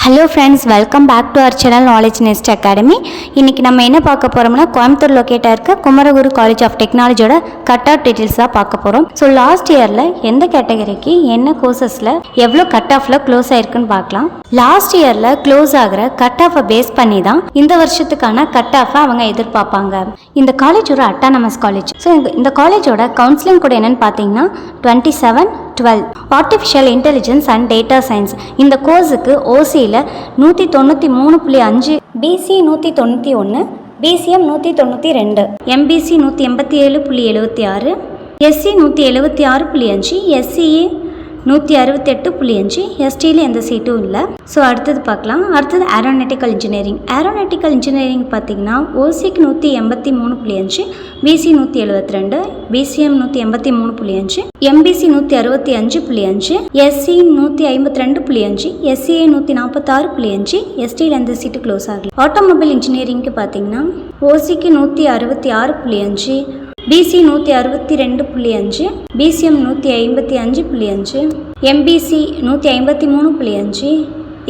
Hello friends, welcome back to our channel Knowledge Nest Academy. இன்றைக்கி நம்ம என்ன பார்க்க போகிறோம்னா, கோயம்புத்தூர் லொக்கேட்டாக இருக்க குமரகுரு காலேஜ் ஆஃப் டெக்னாலஜியோட கட் ஆஃப் டீட்டெயில்ஸ் தான் பார்க்க போகிறோம். ஸோ லாஸ்ட் இயரில் எந்த கேட்டகரிக்கு என்ன கோர்சஸில் எவ்வளோ கட் ஆஃபில் க்ளோஸ் ஆயிருக்குன்னு பார்க்கலாம். லாஸ்ட் இயரில் க்ளோஸ் ஆகிற கட் ஆஃபை பேஸ் பண்ணி தான் இந்த வருஷத்துக்கான கட் ஆஃபை அவங்க எதிர்பார்ப்பாங்க. இந்த காலேஜ் ஒரு அட்டானமஸ் காலேஜ். ஸோ இந்த காலேஜோட கவுன்சிலிங் கூட என்னென்னு பார்த்தீங்கன்னா 27-12 artificial intelligence and data science. இந்த கோர்ஸுக்கு ஓசியில் 193.5, BC 191, BCM 192, MBC 187.76, SC 176.5, SCA 168.5, எஸ்டியில் எந்த சீட்டும் இல்லை. ஸோ அடுத்தது பார்க்கலாம். அடுத்தது ஏரோநாட்டிக்கல் இன்ஜினியரிங். ஏரோநாட்டிக்கல் இன்ஜினியரிங் பார்த்தீங்கன்னா ஓசிக்கு 183.5, BC 172, BCM 183.5, MBC 165.5, SC 152.5, SCA 146.5, எஸ்டியில் எந்த சீட்டு க்ளோஸ் ஆகல. ஆட்டோமொபைல் இன்ஜினியரிங்க்கு பார்த்தீங்கன்னா ஓசிக்கு 166.5, BC 162.5, BCM 155.5, MBC 153.5,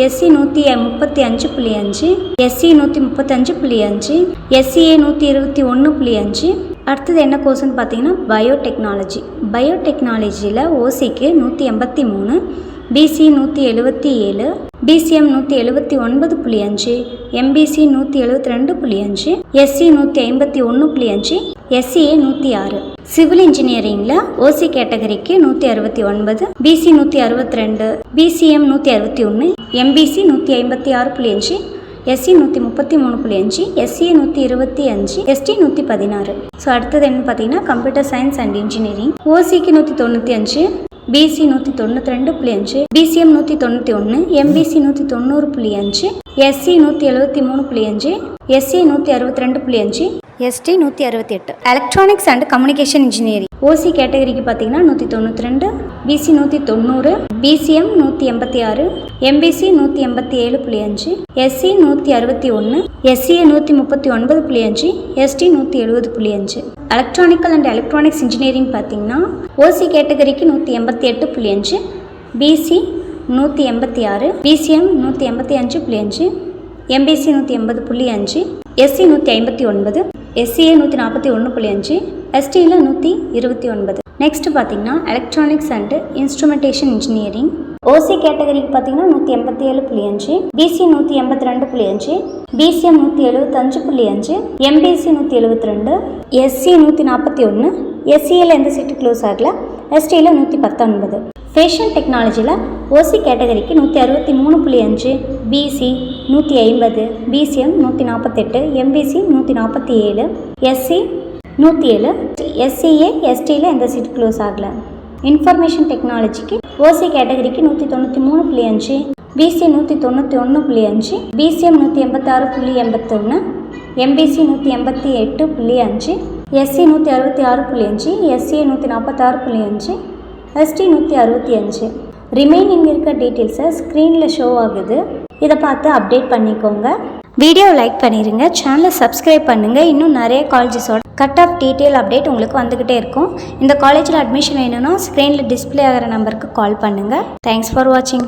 SC 135.5, SC 135.5, SCA 121.5. அடுத்தது என்ன கோர்ஸ்ன்னு பார்த்தீங்கன்னா பயோடெக்னாலஜி. பயோடெக்னாலஜியில் ஓசிக்கு 183, BC 177, BCM 179.5, MBC 172.5, SC 151.5, SCA 106. Civil இன்ஜினியரிங்கில் ஓசி கேட்டகரிக்கு 169, BC 162, BCM 161, MBC 156.5, SC 133.5, SCA 125, ST 116. So அடுத்தது என்ன பார்த்தீங்கன்னா கம்ப்யூட்டர் சயின்ஸ் அண்ட் இன்ஜினியரிங். ஓசிக்கு 195, BC 192.5, BCM 191, MBC 190.5, SC 173.5, SC 162.5, ST 168. Electronics and communication engineering. OC கேட்டகரிக்கு பார்த்தீங்கன்னா 192, BC 190, BCM 186, MBC 187.5, SC 161, SCA 139.5, ST 170.5. Electrical and electronics engineering பார்த்தீங்கன்னா OC கேட்டகரிக்கு 188.5, BC 186, BCM 185.5, MBC 180.5, SC 159, SCA 141.5, எஸ்டியில் 129. Next பார்த்தீங்கன்னா electronics and instrumentation engineering. OC கேட்டகரிக்கு பார்த்தீங்கன்னா 187.5, PC 182.5, BCM 175.5, MBC 172, SC 141, எஸ்சியில் எந்த seat close ஆகல, எஸ்டியில் 119. ஃபேஷன் டெக்னாலஜியில் ஓசி கேட்டகரிக்கு 163.5, BC 150, BCM 148, MBC 147, SC 107, SCA எஸ்டியில் எந்த சீட்டு க்ளோஸ் ஆகலை. இன்ஃபர்மேஷன் டெக்னாலஜிக்கு ஓசி கேட்டகரிக்கு 193.5, BC 191.5, BCM 186.81, MBC 188.5, SC 166.5, SCA 146.5, ST 165. Remaining இருக்க டீட்டெயில்ஸை ஸ்க்ரீனில் ஷோ ஆகுது. இதை பார்த்து அப்டேட் பண்ணிக்கோங்க. வீடியோ லைக் பண்ணிடுங்க, சேனலை சப்ஸ்கிரைப் பண்ணுங்கள். இன்னும் நிறைய காலேஜஸோட கட் ஆஃப் டீட்டெயில் அப்டேட் உங்களுக்கு வந்துக்கிட்டே இருக்கும். இந்த காலேஜில் அட்மிஷன் வேணும்னா ஸ்க்ரீனில் டிஸ்பிளே ஆகிற நம்பருக்கு கால் பண்ணுங்கள். தேங்க்ஸ் ஃபார் வாட்சிங்.